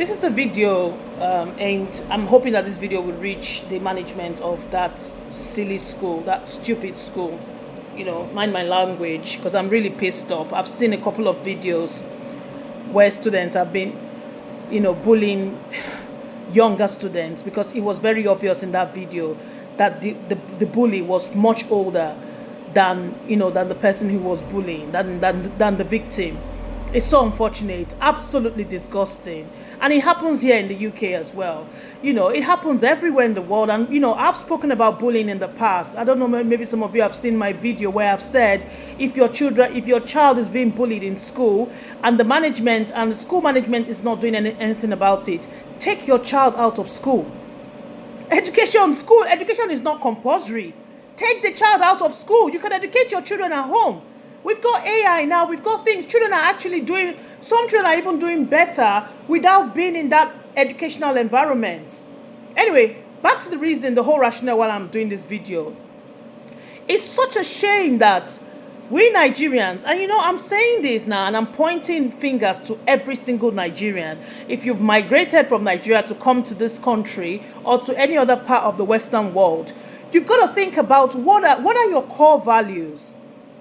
This is a video, and I'm hoping that this video will reach the management of that silly school, that stupid school. Mind my language, because I'm really pissed off. I've seen a couple of videos where students have been, bullying younger students, because it was very obvious in that video that the bully was much older than the person who was bullying, than the victim. It's so unfortunate. It's absolutely disgusting. And it happens here in the UK as well. It happens everywhere in the world. And, I've spoken about bullying in the past. I don't know, maybe some of you have seen my video where I've said, if your child is being bullied in school and the management and the school management is not doing anything about it, take your child out of school. School education is not compulsory. Take the child out of school. You can educate your children at home. We've got AI now. We've got things. Children are actually doing, some children are even doing better without being in that educational environment. Anyway, back to the whole rationale while I'm doing this video. It's such a shame that we Nigerians, and I'm saying this now and I'm pointing fingers to every single Nigerian. If you've migrated from Nigeria to come to this country or to any other part of the Western world, you've got to think about what are your core values.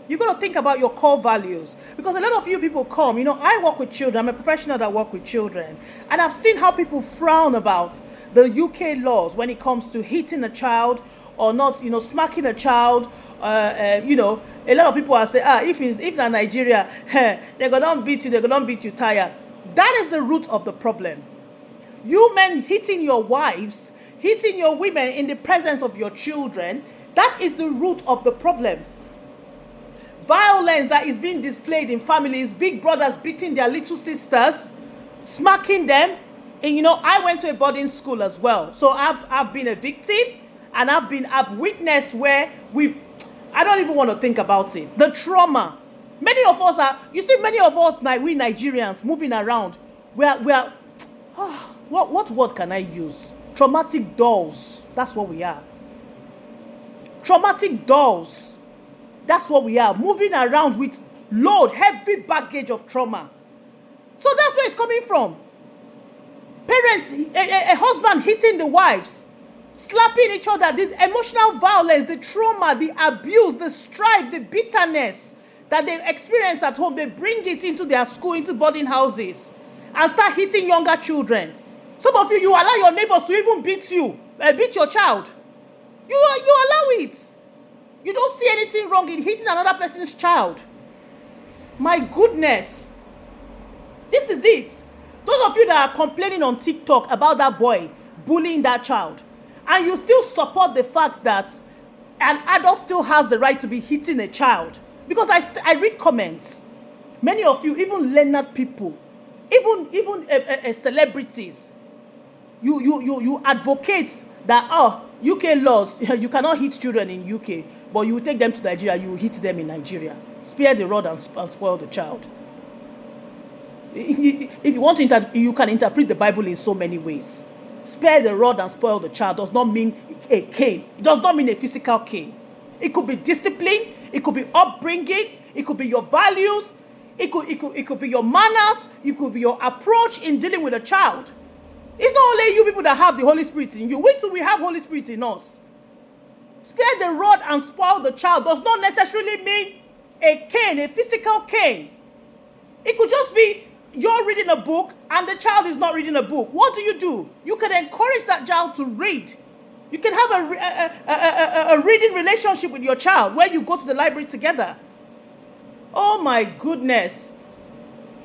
You've got to think about your core values, because a lot of you people come, I work with children. I'm a professional that work with children, and I've seen how people frown about the UK laws when it comes to hitting a child or not, smacking a child. A lot of people are saying, if in Nigeria, they're gonna beat you tired. That is the root of the problem. You men hitting your wives, hitting your women in the presence of your children, that is the root of the problem. Violence that is being displayed in families, big brothers beating their little sisters, smacking them. And I went to a boarding school as well, so I've been a victim, and I've witnessed where I don't even want to think about it. The trauma. Many of us, we Nigerians moving around, we are what word can I use? Traumatic dolls. That's what we are. Traumatic dolls. That's what we are, moving around with heavy baggage of trauma. So that's where it's coming from. Parents, a husband hitting the wives, slapping each other, the emotional violence, the trauma, the abuse, the strife, the bitterness that they experience at home, they bring it into their school, into boarding houses, and start hitting younger children. Some of you allow your neighbors to even beat your child. You allow it. You don't see anything wrong in hitting another person's child. My goodness. This is it. Those of you that are complaining on TikTok about that boy bullying that child, and you still support the fact that an adult still has the right to be hitting a child. Because I read comments. Many of you, even learned people, even celebrities, you advocate that, UK laws, you cannot hit children in UK. But you will take them to Nigeria, you will hit them in Nigeria. Spare the rod and spoil the child. If you want to you can interpret the Bible in so many ways. Spare the rod and spoil the child does not mean a cane. It does not mean a physical cane. It could be discipline. It could be upbringing. It could be your values. It could be your manners. It could be your approach in dealing with a child. It's not only you people that have the Holy Spirit in you. Wait till we have Holy Spirit in us. Spare the rod and spoil the child does not necessarily mean a cane, a physical cane. It could just be you're reading a book and the child is not reading a book. What do? You can encourage that child to read. You can have a reading relationship with your child where you go to the library together. Oh my goodness.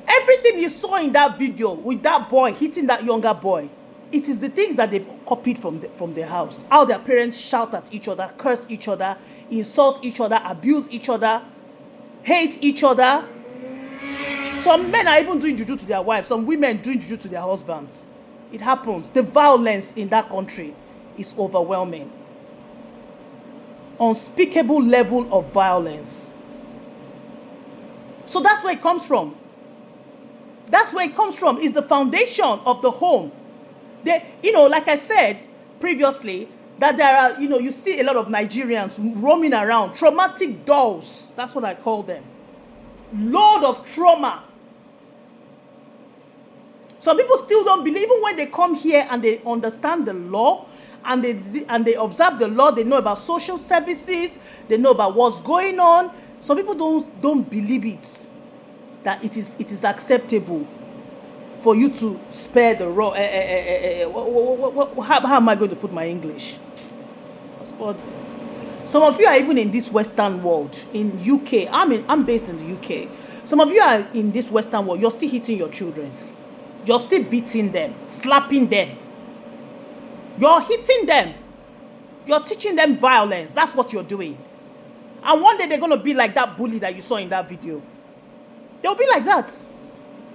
Everything you saw in that video with that boy hitting that younger boy, it is the things that they've copied from their house. How their parents shout at each other, curse each other, insult each other, abuse each other, hate each other. Some men are even doing juju to their wives. Some women doing juju to their husbands. It happens. The violence in that country is overwhelming. Unspeakable level of violence. So that's where it comes from. That's where it comes from. It's the foundation of the home. Like I said previously, that there are, you see a lot of Nigerians roaming around, traumatic dolls. That's what I call them. Load of trauma. Some people still don't believe, even when they come here and they understand the law and they observe the law, they know about social services, they know about what's going on. Some people don't believe it, that it is acceptable for you to spare the raw. How am I going to put my English? Some of you are even in this Western world, in UK. I'm based in the UK. Some of you are in this Western world. You're still hitting your children. You're still beating them, slapping them. You're hitting them. You're teaching them violence. That's what you're doing. And one day they're going to be like that bully that you saw in that video. They'll be like that.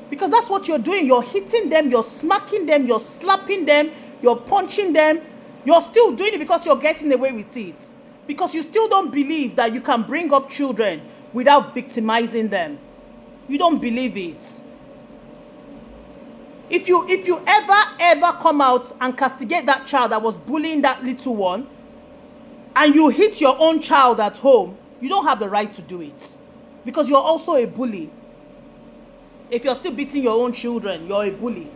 Because that's what you're doing. You're hitting them. You're smacking them. You're slapping them. You're punching them. You're still doing it because you're getting away with it. Because you still don't believe that you can bring up children without victimizing them. You don't believe it. If you ever come out and castigate that child that was bullying that little one, and you hit your own child at home, you don't have the right to do it. Because you're also a bully. If you're still beating your own children, you're a bully.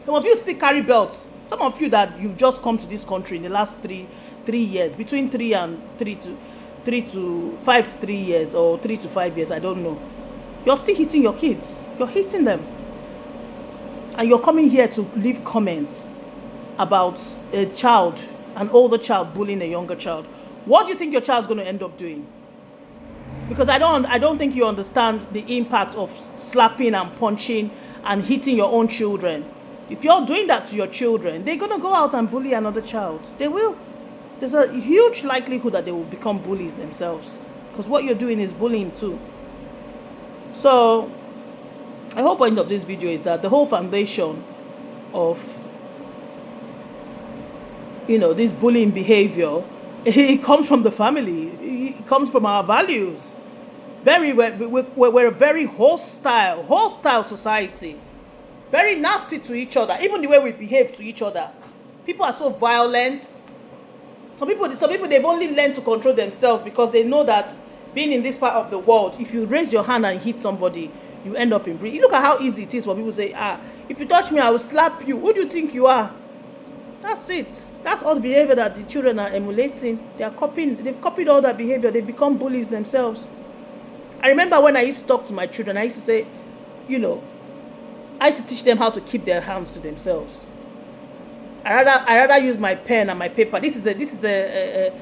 Some of you still carry belts. Some of you that you've just come to this country in the last three years, between 3 to 5 to 3 years, or 3 to 5 years, I don't know. You're still hitting your kids. You're hitting them. And you're coming here to leave comments about a child, an older child bullying a younger child. What do you think your child's going to end up doing? Because I don't think you understand the impact of slapping and punching and hitting your own children. If you're doing that to your children, they're going to go out and bully another child. They will. There's a huge likelihood that they will become bullies themselves. Because what you're doing is bullying too. So, the whole point of this video is that the whole foundation of, this bullying behavior, it comes from the family. It comes from our values. We're a very hostile society. Very nasty to each other. Even the way we behave to each other. People are so violent. Some people they've only learned to control themselves because they know that being in this part of the world, if you raise your hand and hit somebody, you end up in prison. You look at how easy it is for people to say, if you touch me, I will slap you. Who do you think you are? That's it. That's all the behavior that the children are emulating. They've copied all that behavior. They become bullies themselves. I remember when I used to talk to my children, I used to say, I used to teach them how to keep their hands to themselves. I rather use my pen and my paper. This is a